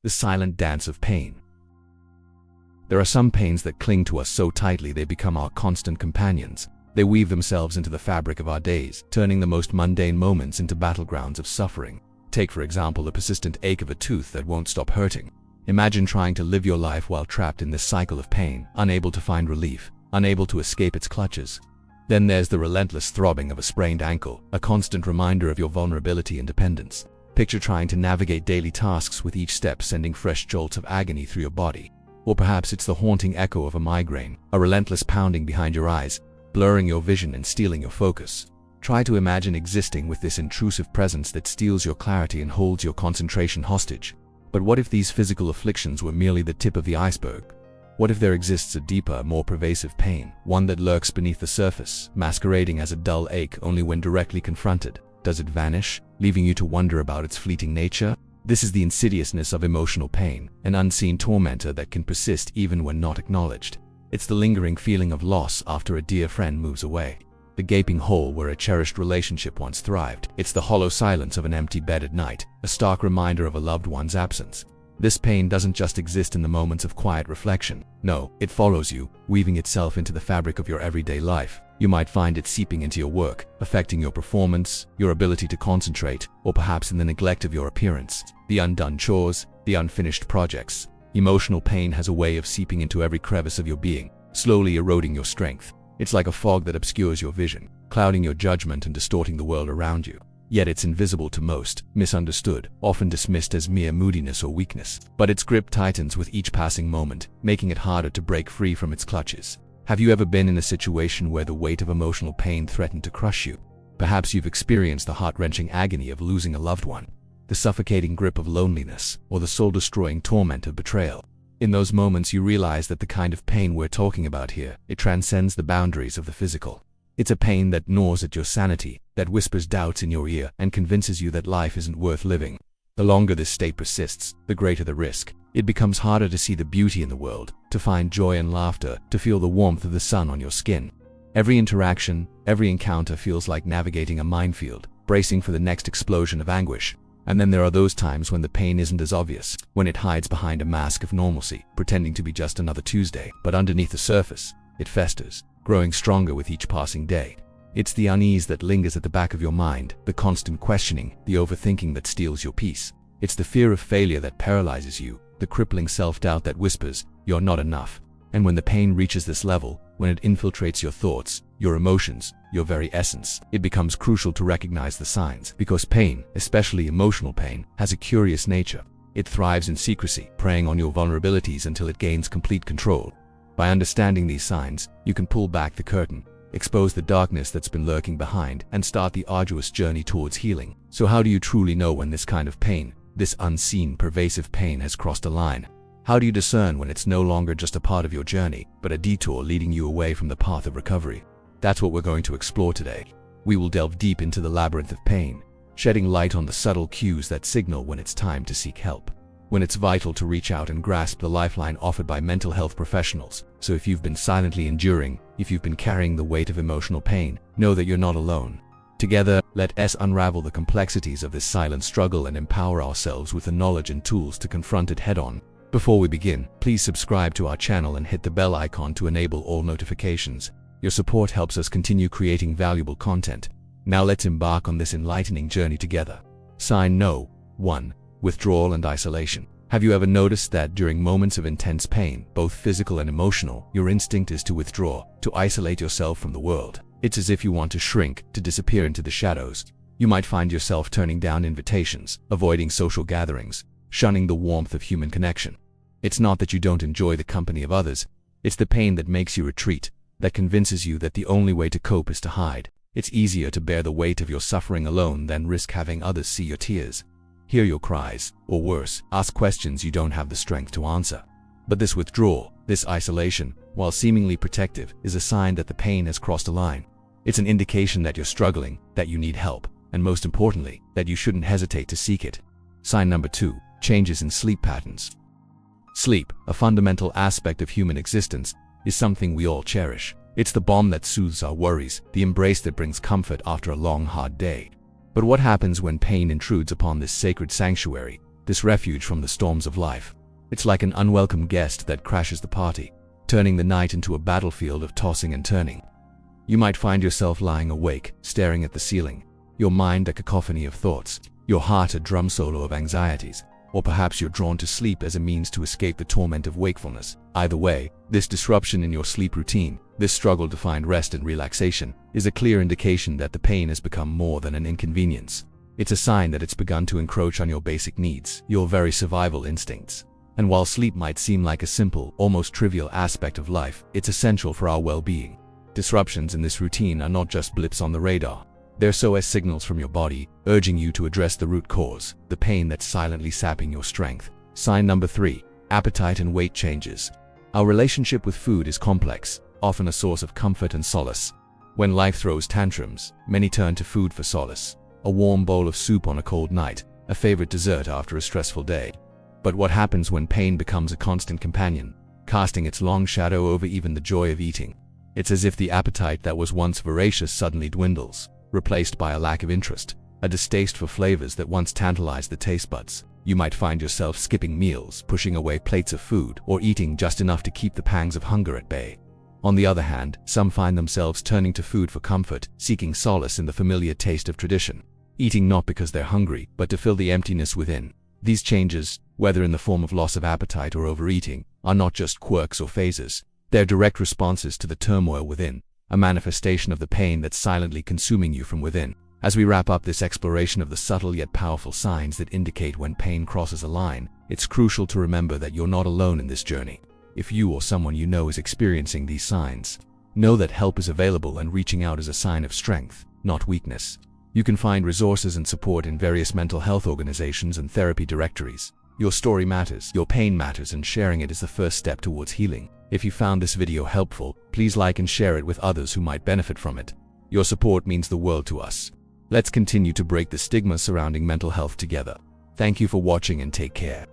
the silent dance of pain. There are some pains that cling to us so tightly they become our constant companions. They weave themselves into the fabric of our days, turning the most mundane moments into battlegrounds of suffering. Take, for example, the persistent ache of a tooth that won't stop hurting. Imagine trying to live your life while trapped in this cycle of pain, unable to find relief, unable to escape its clutches. Then there's the relentless throbbing of a sprained ankle, a constant reminder of your vulnerability and dependence. Picture trying to navigate daily tasks with each step sending fresh jolts of agony through your body. Or perhaps it's the haunting echo of a migraine, a relentless pounding behind your eyes, blurring your vision and stealing your focus. Try to imagine existing with this intrusive presence that steals your clarity and holds your concentration hostage. But what if these physical afflictions were merely the tip of the iceberg? What if there exists a deeper, more pervasive pain, one that lurks beneath the surface, masquerading as a dull ache only when directly confronted? Does it vanish, leaving you to wonder about its fleeting nature? This is the insidiousness of emotional pain, an unseen tormentor that can persist even when not acknowledged. It's the lingering feeling of loss after a dear friend moves away. The gaping hole where a cherished relationship once thrived. It's the hollow silence of an empty bed at night, a stark reminder of a loved one's absence. This pain doesn't just exist in the moments of quiet reflection. No, it follows you, weaving itself into the fabric of your everyday life. You might find it seeping into your work, affecting your performance, your ability to concentrate, or perhaps in the neglect of your appearance, the undone chores, the unfinished projects. Emotional pain has a way of seeping into every crevice of your being, slowly eroding your strength. It's like a fog that obscures your vision, clouding your judgment and distorting the world around you. Yet it's invisible to most, misunderstood, often dismissed as mere moodiness or weakness. But its grip tightens with each passing moment, making it harder to break free from its clutches. Have you ever been in a situation where the weight of emotional pain threatened to crush you? Perhaps you've experienced the heart-wrenching agony of losing a loved one, the suffocating grip of loneliness, or the soul-destroying torment of betrayal. In those moments you realize that the kind of pain we're talking about here, it transcends the boundaries of the physical. It's a pain that gnaws at your sanity, that whispers doubts in your ear and convinces you that life isn't worth living. The longer this state persists, the greater the risk. It becomes harder to see the beauty in the world, to find joy and laughter, to feel the warmth of the sun on your skin. Every interaction, every encounter feels like navigating a minefield, bracing for the next explosion of anguish. And then there are those times when the pain isn't as obvious, when it hides behind a mask of normalcy, pretending to be just another Tuesday. But underneath the surface, it festers, growing stronger with each passing day. It's the unease that lingers at the back of your mind, the constant questioning, the overthinking that steals your peace. It's the fear of failure that paralyzes you, the crippling self-doubt that whispers, "You're not enough." And when the pain reaches this level, when it infiltrates your thoughts, your emotions, your very essence, it becomes crucial to recognize the signs. Because pain, especially emotional pain, has a curious nature. It thrives in secrecy, preying on your vulnerabilities until it gains complete control. By understanding these signs, you can pull back the curtain, expose the darkness that's been lurking behind, and start the arduous journey towards healing. So how do you truly know when this kind of pain, this unseen, pervasive pain, has crossed a line? How do you discern when it's no longer just a part of your journey, but a detour leading you away from the path of recovery? That's what we're going to explore today. We will delve deep into the labyrinth of pain, shedding light on the subtle cues that signal when it's time to seek help, when it's vital to reach out and grasp the lifeline offered by mental health professionals. So if you've been silently enduring, if you've been carrying the weight of emotional pain, know that you're not alone. Together, let us unravel the complexities of this silent struggle and empower ourselves with the knowledge and tools to confront it head-on. Before we begin, please subscribe to our channel and hit the bell icon to enable all notifications. Your support helps us continue creating valuable content. Now let's embark on this enlightening journey together. Sign No. 1. Withdrawal and isolation. Have you ever noticed that during moments of intense pain, both physical and emotional, your instinct is to withdraw, to isolate yourself from the world? It's as if you want to shrink, to disappear into the shadows. You might find yourself turning down invitations, avoiding social gatherings, shunning the warmth of human connection. It's not that you don't enjoy the company of others. It's the pain that makes you retreat, that convinces you that the only way to cope is to hide. It's easier to bear the weight of your suffering alone than risk having others see your tears, hear your cries, or worse, ask questions you don't have the strength to answer. But this withdrawal, this isolation, while seemingly protective, is a sign that the pain has crossed a line. It's an indication that you're struggling, that you need help, and most importantly, that you shouldn't hesitate to seek it. Sign number 2. Changes in sleep patterns. Sleep, a fundamental aspect of human existence, is something we all cherish. It's the balm that soothes our worries, the embrace that brings comfort after a long, hard day. But what happens when pain intrudes upon this sacred sanctuary? this refuge from the storms of life. It's like an unwelcome guest that crashes the party, turning the night into a battlefield of tossing and turning. You might find yourself lying awake, staring at the ceiling, your mind a cacophony of thoughts, your heart a drum solo of anxieties, or perhaps you're drawn to sleep as a means to escape the torment of wakefulness. Either way, this disruption in your sleep routine, this struggle to find rest and relaxation, is a clear indication that the pain has become more than an inconvenience. It's a sign that it's begun to encroach on your basic needs, your very survival instincts. And while sleep might seem like a simple, almost trivial aspect of life, it's essential for our well-being. Disruptions in this routine are not just blips on the radar. They're SOS signals from your body, urging you to address the root cause, the pain that's silently sapping your strength. Sign number 3. Appetite and weight changes. Our relationship with food is complex, often a source of comfort and solace. When life throws tantrums, many turn to food for solace. A warm bowl of soup on a cold night, a favorite dessert after a stressful day. But what happens when pain becomes a constant companion, casting its long shadow over even the joy of eating? It's as if the appetite that was once voracious suddenly dwindles, replaced by a lack of interest, a distaste for flavors that once tantalized the taste buds. You might find yourself skipping meals, pushing away plates of food, or eating just enough to keep the pangs of hunger at bay. On the other hand, some find themselves turning to food for comfort, seeking solace in the familiar taste of tradition, eating not because they're hungry, but to fill the emptiness within. These changes, whether in the form of loss of appetite or overeating, are not just quirks or phases. They're direct responses to the turmoil within, a manifestation of the pain that's silently consuming you from within. As we wrap up this exploration of the subtle yet powerful signs that indicate when pain crosses a line, it's crucial to remember that you're not alone in this journey. If you or someone you know is experiencing these signs, know that help is available, and reaching out is a sign of strength, not weakness. You can find resources and support in various mental health organizations and therapy directories. Your story matters, your pain matters, and sharing it is the first step towards healing. If you found this video helpful, please like and share it with others who might benefit from it. Your support means the world to us. Let's continue to break the stigma surrounding mental health together. Thank you for watching and take care.